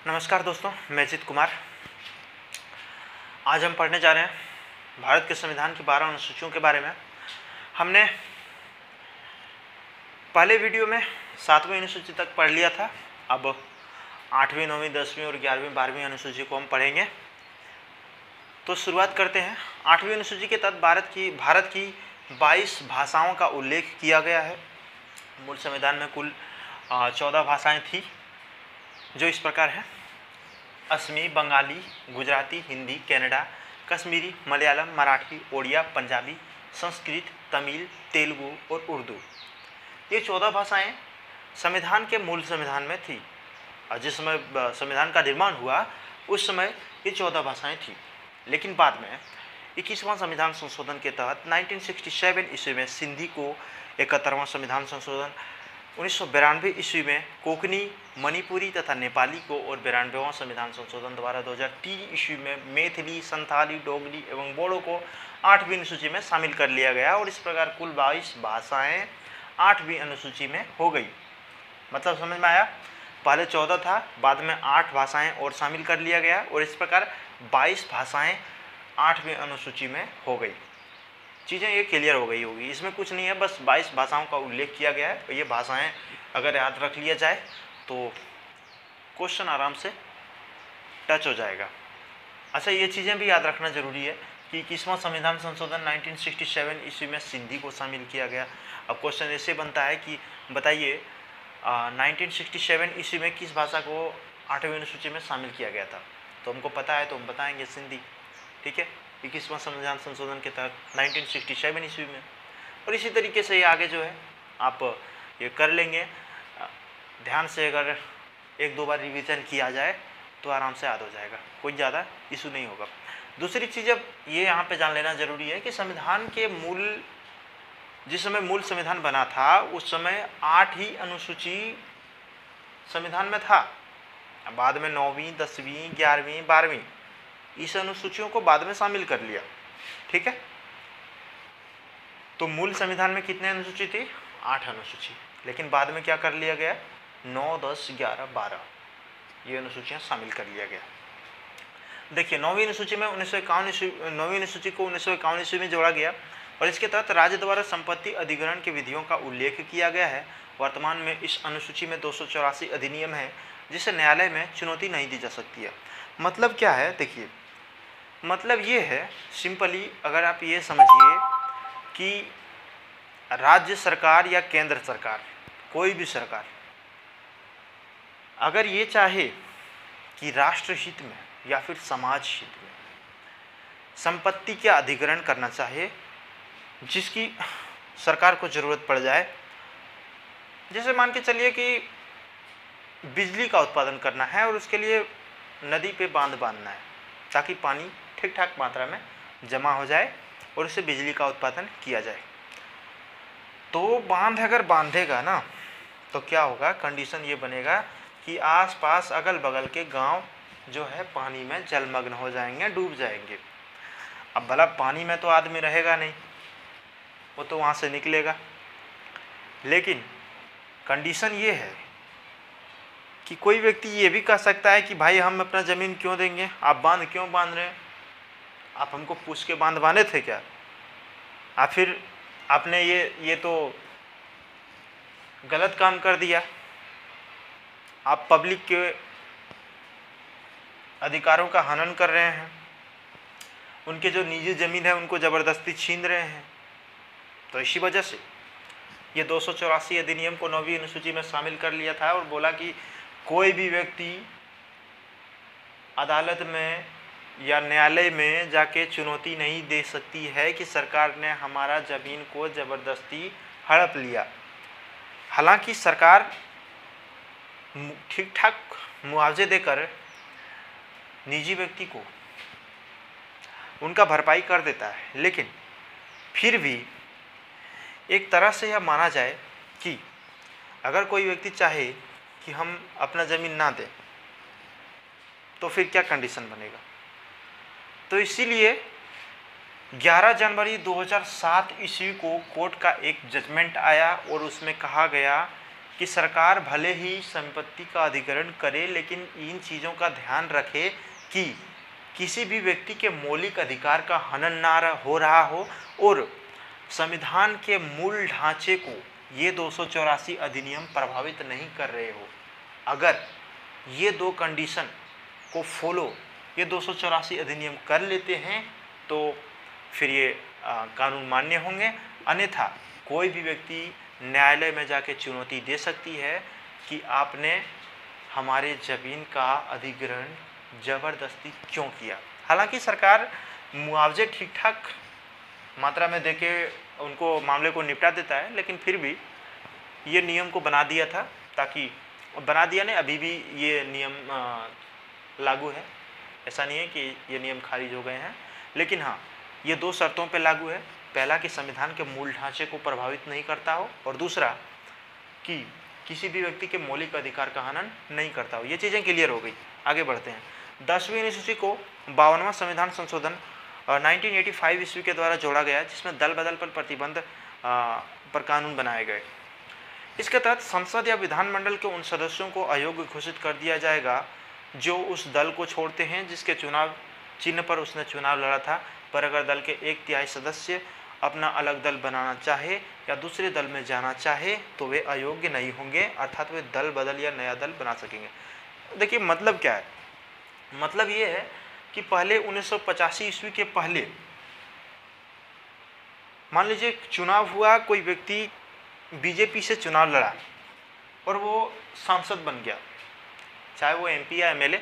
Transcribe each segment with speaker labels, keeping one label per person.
Speaker 1: नमस्कार दोस्तों, मैं अजित कुमार। आज हम पढ़ने जा रहे हैं भारत के संविधान की 12 अनुसूचियों के बारे में। हमने पहले वीडियो में 7वीं अनुसूची तक पढ़ लिया था। अब 8वीं, 9वीं, 10वीं और 11वीं, 12वीं अनुसूची को हम पढ़ेंगे। तो शुरुआत करते हैं। 8वीं अनुसूची के तहत भारत की 22 भाषाओं का उल्लेख किया गया है। मूल संविधान में कुल 14 भाषाएँ थी, जो इस प्रकार है: असमी, बंगाली, गुजराती, हिंदी, कन्नड़ा, कश्मीरी, मलयालम, मराठी, ओडिया, पंजाबी, संस्कृत, तमिल, तेलुगु और उर्दू। ये 14 भाषाएं संविधान के मूल संविधान में थी। और जिस समय संविधान का निर्माण हुआ उस समय ये 14 भाषाएं थी। लेकिन बाद में 21वां संविधान संशोधन के तहत 1967 ईस्वी में सिंधी को, 71वां संविधान संशोधन 1992 ईस्वी में कोंकणी, मणिपुरी तथा नेपाली को और 92वां संविधान संशोधन द्वारा 2003 ईस्वी में मैथिली, संथाली, डोगरी एवं बोडो को 8वीं अनुसूची में शामिल कर लिया गया। और इस प्रकार कुल 22 भाषाएं 8वीं अनुसूची में हो गई। मतलब समझ में आया? पहले 14 था, बाद में 8 भाषाएं और शामिल कर लिया गया और इस प्रकार 22 भाषाएं 8वीं अनुसूची में हो गई। चीज़ें ये क्लियर हो गई होगी। इसमें कुछ नहीं है, बस 22 भाषाओं का उल्लेख किया गया है। ये भाषाएं अगर याद रख लिया जाए तो क्वेश्चन आराम से टच हो जाएगा। अच्छा, ये चीज़ें भी याद रखना जरूरी है कि 21वां संविधान संशोधन 1967 ईस्वी में सिंधी को शामिल किया गया। अब क्वेश्चन ऐसे बनता है कि बताइए 1967 ईस्वी में किस भाषा को 8वीं अनुसूची में शामिल किया गया था? तो हमको पता है तो हम बताएंगे सिंधी। ठीक है, 21वां संविधान संशोधन के तहत 1967 ईस्वी में। और इसी तरीके से ये आगे जो है आप ये कर लेंगे। ध्यान से अगर 1-2 बार रिवीजन किया जाए तो आराम से याद हो जाएगा, कोई ज़्यादा इशू नहीं होगा। दूसरी चीज़ अब ये यहाँ पे जान लेना जरूरी है कि संविधान के जिस समय मूल संविधान बना था उस समय 8 ही अनुसूची संविधान में था। बाद में 9वीं, 10वीं, 11वीं, 12वीं इस अनुसूचियों को बाद में शामिल कर लिया। ठीक है, तो मूल संविधान में कितने अनुसूची थी? 8 अनुसूची। लेकिन बाद में क्या कर लिया गया? 9, 10, 11, 12 ये अनुसूचियां शामिल कर लिया गया। देखिए, 9वीं अनुसूची में 9वीं अनुसूची को 1951 ईस्वी में जोड़ा गया और इसके तहत राज्य द्वारा संपत्ति अधिग्रहण के विधियों का उल्लेख किया गया है। वर्तमान में इस अनुसूची में 284 अधिनियम है जिसे न्यायालय में चुनौती नहीं दी जा सकती है। मतलब क्या है? देखिए, मतलब ये है सिंपली, अगर आप ये समझिए कि राज्य सरकार या केंद्र सरकार, कोई भी सरकार अगर ये चाहे कि राष्ट्र हित में या फिर समाज हित में संपत्ति का अधिग्रहण करना चाहे, जिसकी सरकार को ज़रूरत पड़ जाए, जैसे मान के चलिए कि बिजली का उत्पादन करना है और उसके लिए नदी पे बांध बांधना है ताकि पानी ठीक ठाक मात्रा में जमा हो जाए और उससे बिजली का उत्पादन किया जाए। तो बांध अगर बांधेगा ना तो क्या होगा? कंडीशन ये बनेगा कि आसपास अगल बगल के गांव जो है पानी में जलमग्न हो जाएंगे, डूब जाएंगे। अब भला पानी में तो आदमी रहेगा नहीं, वो तो वहाँ से निकलेगा। लेकिन कंडीशन ये है कि कोई व्यक्ति ये भी कह सकता है कि भाई हम अपना ज़मीन क्यों देंगे, आप बांध क्यों बांध रहे हैं? आप हमको पूछ के बांध बांधे थे क्या? फिर आपने ये तो गलत काम कर दिया। आप पब्लिक के अधिकारों का हनन कर रहे हैं, उनके जो निजी ज़मीन है उनको ज़बरदस्ती छीन रहे हैं। तो इसी वजह से ये 284 अधिनियम को 9वीं अनुसूची में शामिल कर लिया था और बोला कि कोई भी व्यक्ति अदालत में या न्यायालय में जाके चुनौती नहीं दे सकती है कि सरकार ने हमारा ज़मीन को ज़बरदस्ती हड़प लिया। हालांकि सरकार ठीक ठाक मुआवजे देकर निजी व्यक्ति को उनका भरपाई कर देता है, लेकिन फिर भी एक तरह से यह माना जाए कि अगर कोई व्यक्ति चाहे कि हम अपना ज़मीन ना दें तो फिर क्या कंडीशन बनेगा? तो इसीलिए 11 जनवरी 2007 ईस्वी को कोर्ट का एक जजमेंट आया और उसमें कहा गया कि सरकार भले ही संपत्ति का अधिग्रहण करे, लेकिन इन चीज़ों का ध्यान रखे कि किसी भी व्यक्ति के मौलिक अधिकार का हनन ना हो रहा हो और संविधान के मूल ढांचे को ये 284 अधिनियम प्रभावित नहीं कर रहे हो। अगर ये दो कंडीशन को फॉलो ये 284 अधिनियम कर लेते हैं तो फिर ये कानून मान्य होंगे, अन्यथा कोई भी व्यक्ति न्यायालय में जाके चुनौती दे सकती है कि आपने हमारे ज़मीन का अधिग्रहण ज़बरदस्ती क्यों किया। हालांकि सरकार मुआवजे ठीक ठाक मात्रा में देके उनको मामले को निपटा देता है, लेकिन फिर भी ये नियम को बना दिया था, ताकि बना दिया नहीं, अभी भी ये नियम लागू है। ऐसा नहीं है कि ये नियम खारिज हो गए हैं, लेकिन हाँ ये दो शर्तों पे लागू है। पहला कि संविधान के मूल ढांचे को प्रभावित नहीं करता हो, और दूसरा कि किसी भी व्यक्ति के मौलिक अधिकार का हनन नहीं करता हो। ये चीज़ें क्लियर हो गई। आगे बढ़ते हैं। 10वीं अनुसूची को 52वां संविधान संशोधन 1985 ईस्वी के द्वारा जोड़ा गया, जिसमें दल बदल पर प्रतिबंध पर कानून बनाए गए। इसके तहत संसद या विधानमंडल के उन सदस्यों को अयोग्य घोषित कर दिया जाएगा जो उस दल को छोड़ते हैं जिसके चुनाव चिन्ह पर उसने चुनाव लड़ा था, पर अगर दल के 1/3 सदस्य अपना अलग दल बनाना चाहे या दूसरे दल में जाना चाहे तो वे अयोग्य नहीं होंगे, अर्थात वे दल बदल या नया दल बना सकेंगे। देखिए मतलब क्या है, मतलब ये है कि पहले 1985 ईस्वी के पहले मान लीजिए चुनाव हुआ, कोई व्यक्ति बीजेपी से चुनाव लड़ा और वो सांसद बन गया, चाहे वो एमपी या एमएलए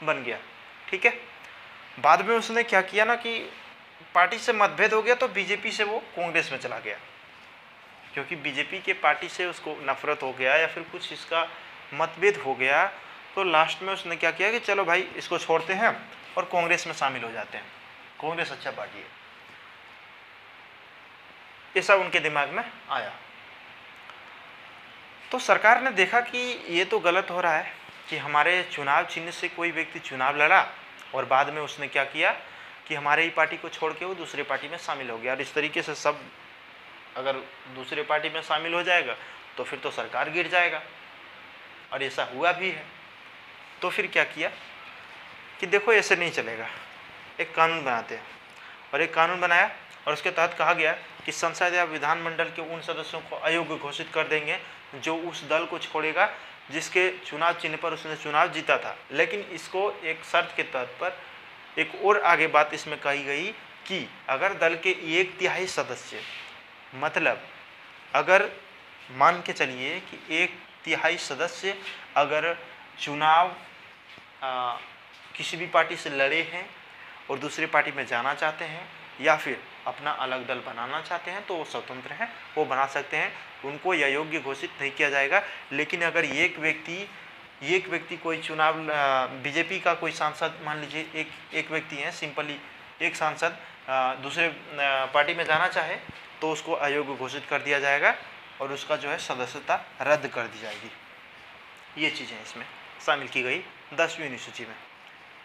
Speaker 1: बन गया, ठीक है। बाद में उसने क्या किया ना कि पार्टी से मतभेद हो गया तो बीजेपी से वो कांग्रेस में चला गया, क्योंकि बीजेपी के पार्टी से उसको नफरत हो गया या फिर कुछ इसका मतभेद हो गया, तो लास्ट में उसने क्या किया कि चलो भाई इसको छोड़ते हैं और कांग्रेस में शामिल हो जाते हैं, कांग्रेस अच्छा पार्टी है, ये सब उनके दिमाग में आया। तो सरकार ने देखा कि ये तो गलत हो रहा है कि हमारे चुनाव चिन्ह से कोई व्यक्ति चुनाव लड़ा और बाद में उसने क्या किया कि हमारे ही पार्टी को छोड़ के वो दूसरे पार्टी में शामिल हो गया, और इस तरीके से सब अगर दूसरे पार्टी में शामिल हो जाएगा तो फिर तो सरकार गिर जाएगा, और ऐसा हुआ भी है। तो फिर क्या किया कि देखो ऐसे नहीं चलेगा, एक कानून बनाते हैं, और एक कानून बनाया और उसके तहत कहा गया कि संसद या विधानमंडल के उन सदस्यों को अयोग्य घोषित कर देंगे जो उस दल को छोड़ेगा जिसके चुनाव चिन्ह पर उसने चुनाव जीता था। लेकिन इसको एक शर्त के तहत पर एक और आगे बात इसमें कही गई कि अगर दल के 1/3 सदस्य, मतलब अगर मान के चलिए कि 1/3 सदस्य अगर चुनाव किसी भी पार्टी से लड़े हैं और दूसरी पार्टी में जाना चाहते हैं या फिर अपना अलग दल बनाना चाहते हैं तो वो स्वतंत्र हैं, वो बना सकते हैं, उनको अयोग्य घोषित नहीं किया जाएगा। लेकिन अगर एक व्यक्ति कोई चुनाव बीजेपी का कोई सांसद, मान लीजिए एक व्यक्ति है, सिंपली एक सांसद दूसरे पार्टी में जाना चाहे तो उसको अयोग्य घोषित कर दिया जाएगा और उसका जो है सदस्यता रद्द कर दी जाएगी। ये चीज़ें इसमें शामिल की गई 10वीं अनुसूची में।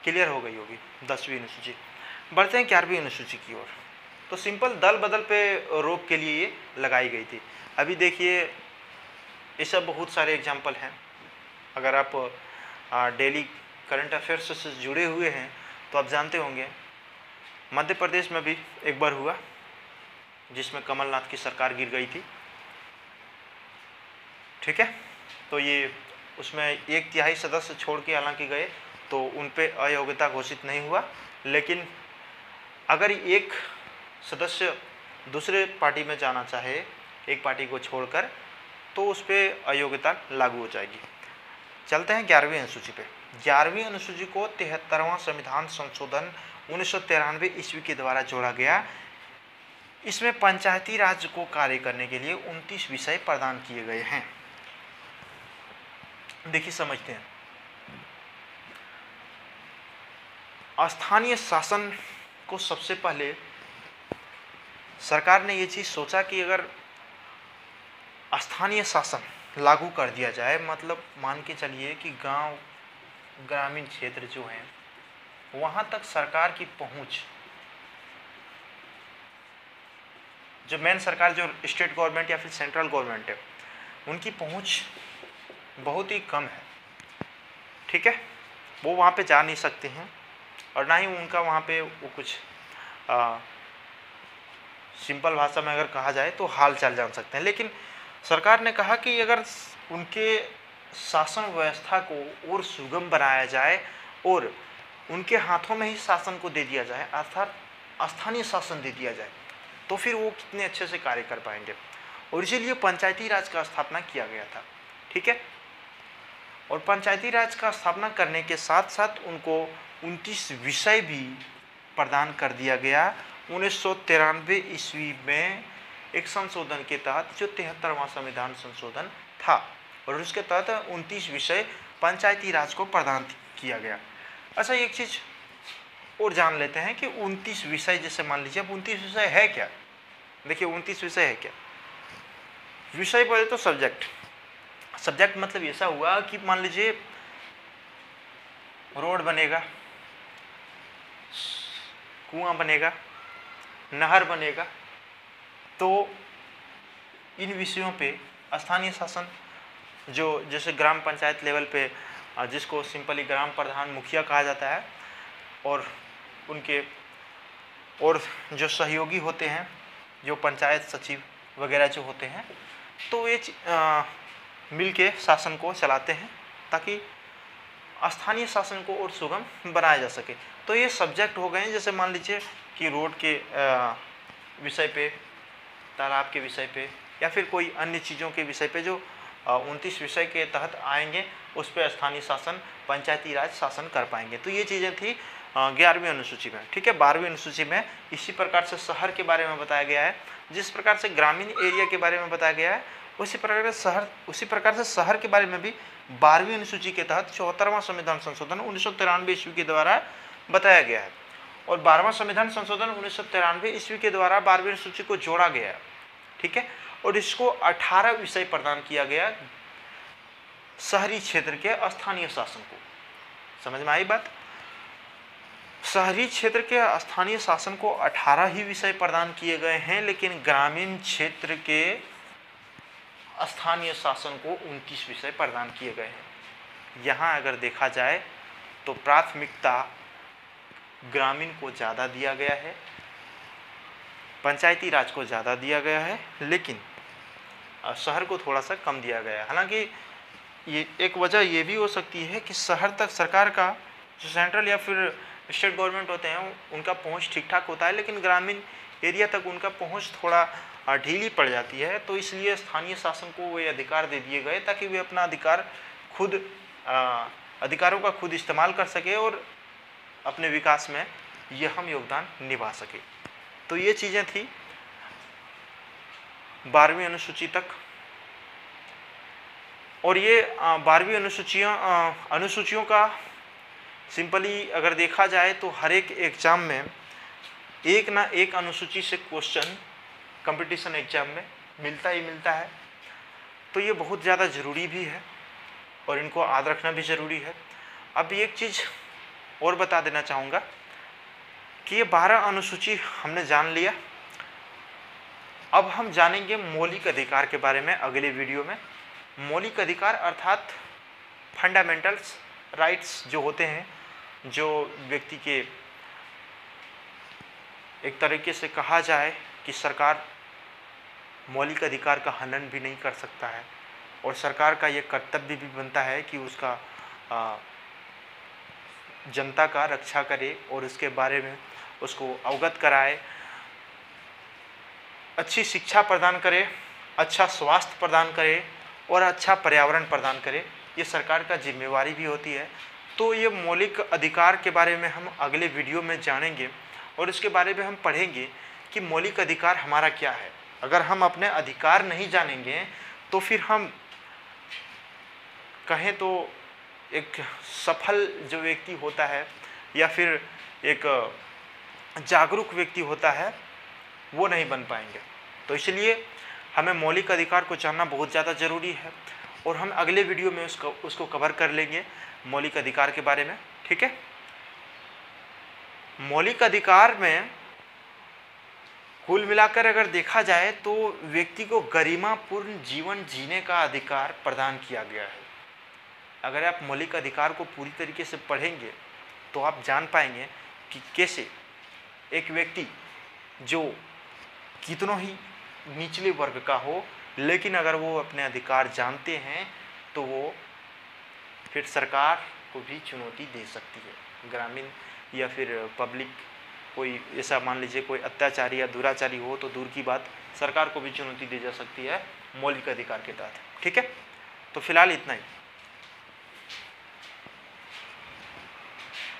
Speaker 1: क्लियर हो गई होगी 10वीं अनुसूची। बढ़ते हैं 11वीं अनुसूची की ओर। तो सिंपल दल बदल पे रोक के लिए ये लगाई गई थी। अभी देखिए ये सब बहुत सारे एग्जाम्पल हैं। अगर आप डेली करंट अफेयर्स से जुड़े हुए हैं तो आप जानते होंगे मध्य प्रदेश में भी एक बार हुआ जिसमें कमलनाथ की सरकार गिर गई थी, ठीक है। तो ये उसमें 1/3 सदस्य छोड़ के हालांकि गए तो उन पे अयोग्यता घोषित नहीं हुआ, लेकिन अगर एक सदस्य दूसरे पार्टी में जाना चाहे एक पार्टी को छोड़कर तो उस पर अयोग्यता लागू हो जाएगी। चलते हैं 11वीं अनुसूची पे। 11वीं अनुसूची को 73वां संविधान संशोधन 1993 ईस्वी के द्वारा जोड़ा गया। इसमें पंचायती राज को कार्य करने के लिए 29 विषय प्रदान किए गए हैं। देखिए समझते हैं। स्थानीय शासन को सबसे पहले सरकार ने ये चीज़ सोचा कि अगर स्थानीय शासन लागू कर दिया जाए, मतलब मान के चलिए कि गांव ग्रामीण क्षेत्र जो हैं वहाँ तक सरकार की पहुँच, जो मेन सरकार जो स्टेट गवर्नमेंट या फिर सेंट्रल गवर्नमेंट है उनकी पहुंच बहुत ही कम है, ठीक है। वो वहाँ पे जा नहीं सकते हैं और ना ही उनका वहाँ पे वो कुछ सिंपल भाषा में अगर कहा जाए तो हाल चाल जान सकते हैं। लेकिन सरकार ने कहा कि अगर उनके शासन व्यवस्था को और सुगम बनाया जाए और उनके हाथों में ही शासन को दे दिया जाए, अर्थात स्थानीय शासन दे दिया जाए, तो फिर वो कितने अच्छे से कार्य कर पाएंगे। और इसीलिए पंचायती राज का स्थापना किया गया था, ठीक है। और पंचायती राज का स्थापना करने के साथ साथ उनको 29 विषय भी प्रदान कर दिया गया 1993 ईस्वी में एक संशोधन के तहत, जो 73वां संविधान संशोधन था, और उसके तहत 29 विषय पंचायती राज को प्रदान किया गया। अच्छा, एक चीज़ और जान लेते हैं कि 29 विषय, जैसे मान लीजिए अब 29 विषय है क्या। देखिए 29 विषय है क्या। विषय बोले तो सब्जेक्ट मतलब ऐसा हुआ कि मान लीजिए रोड बनेगा, कुआं बनेगा, नहर बनेगा, तो इन विषयों पे स्थानीय शासन, जो जैसे ग्राम पंचायत लेवल पे, जिसको सिंपली ग्राम प्रधान मुखिया कहा जाता है, और उनके और जो सहयोगी होते हैं, जो पंचायत सचिव वगैरह जो होते हैं, तो ये मिल के शासन को चलाते हैं ताकि स्थानीय शासन को और सुगम बनाया जा सके। तो ये सब्जेक्ट हो गए हैं। जैसे मान लीजिए कि रोड के विषय पे, तालाब के विषय पे, या फिर कोई अन्य चीज़ों के विषय पे जो 29 विषय के तहत आएंगे, उस पर स्थानीय शासन, पंचायती राज शासन कर पाएंगे। तो ये चीज़ें थी 11वीं अनुसूची में, ठीक है। 12वीं अनुसूची में इसी प्रकार से शहर के बारे में बताया गया है। जिस प्रकार से ग्रामीण एरिया के बारे में बताया गया है, उसी प्रकार से शहर के बारे में भी 12वीं अनुसूची के तहत 74वां संविधान संशोधन 1993 ईस्वी के द्वारा बताया गया है। और 12वां संविधान संशोधन 1993 ईस्वी के द्वारा 12वीं अनुसूची को जोड़ा गया है, ठीक है। और इसको 18 विषय प्रदान किया गया शहरी क्षेत्र के स्थानीय शासन को। समझ में आई बात। शहरी क्षेत्र के स्थानीय शासन को 18 ही विषय प्रदान किए गए हैं, लेकिन ग्रामीण क्षेत्र के स्थानीय शासन को 29 विषय प्रदान किए गए हैं। यहाँ अगर देखा जाए तो प्राथमिकता ग्रामीण को ज़्यादा दिया गया है, पंचायती राज को ज़्यादा दिया गया है, लेकिन शहर को थोड़ा सा कम दिया गया है। हालांकि ये एक वजह ये भी हो सकती है कि शहर तक सरकार का जो सेंट्रल या फिर स्टेट गवर्नमेंट होते हैं, उनका पहुंच ठीक ठाक होता है, लेकिन ग्रामीण एरिया तक उनका पहुंच थोड़ा ढीली पड़ जाती है। तो इसलिए स्थानीय शासन को वे अधिकार दे दिए गए ताकि वे अपना अधिकारों का खुद इस्तेमाल कर सके और अपने विकास में ये अहम योगदान निभा सके। तो ये चीज़ें थी 12वीं अनुसूची तक। और ये 12वीं अनुसूचियों का सिंपली अगर देखा जाए तो हर एक एग्जाम में एक ना एक अनुसूची से क्वेश्चन कंपटीशन एग्जाम में मिलता ही मिलता है। तो ये बहुत ज़्यादा ज़रूरी भी है और इनको याद रखना भी ज़रूरी है। अब एक चीज़ और बता देना चाहूँगा कि ये 12 अनुसूची हमने जान लिया। अब हम जानेंगे मौलिक अधिकार के बारे में अगले वीडियो में। मौलिक अधिकार अर्थात फंडामेंटल्स राइट्स जो होते हैं, जो व्यक्ति के एक तरीके से कहा जाए कि सरकार मौलिक अधिकार का हनन भी नहीं कर सकता है, और सरकार का ये कर्तव्य भी बनता है कि उसका जनता का रक्षा करे और उसके बारे में उसको अवगत कराए, अच्छी शिक्षा प्रदान करे, अच्छा स्वास्थ्य प्रदान करे और अच्छा पर्यावरण प्रदान करे। ये सरकार का जिम्मेवारी भी होती है। तो ये मौलिक अधिकार के बारे में हम अगले वीडियो में जानेंगे और इसके बारे में हम पढ़ेंगे कि मौलिक अधिकार हमारा क्या है। अगर हम अपने अधिकार नहीं जानेंगे तो फिर हम कहें तो एक सफल जो व्यक्ति होता है या फिर एक जागरूक व्यक्ति होता है वो नहीं बन पाएंगे। तो इसलिए हमें मौलिक अधिकार को जानना बहुत ज़्यादा ज़रूरी है और हम अगले वीडियो में उसको कवर कर लेंगे मौलिक अधिकार के बारे में, ठीक है। मौलिक अधिकार में कुल मिलाकर अगर देखा जाए तो व्यक्ति को गरिमापूर्ण जीवन जीने का अधिकार प्रदान किया गया है। अगर आप मौलिक अधिकार को पूरी तरीके से पढ़ेंगे तो आप जान पाएंगे कि कैसे एक व्यक्ति जो कितनों ही निचले वर्ग का हो, लेकिन अगर वो अपने अधिकार जानते हैं तो वो फिर सरकार को भी चुनौती दे सकती है। ग्रामीण या फिर पब्लिक कोई ऐसा मान लीजिए कोई अत्याचारी या दुराचारी हो तो दूर की बात, सरकार को भी चुनौती दी जा सकती है मौलिक अधिकार के तहत। ठीक है, तो फिलहाल इतना ही।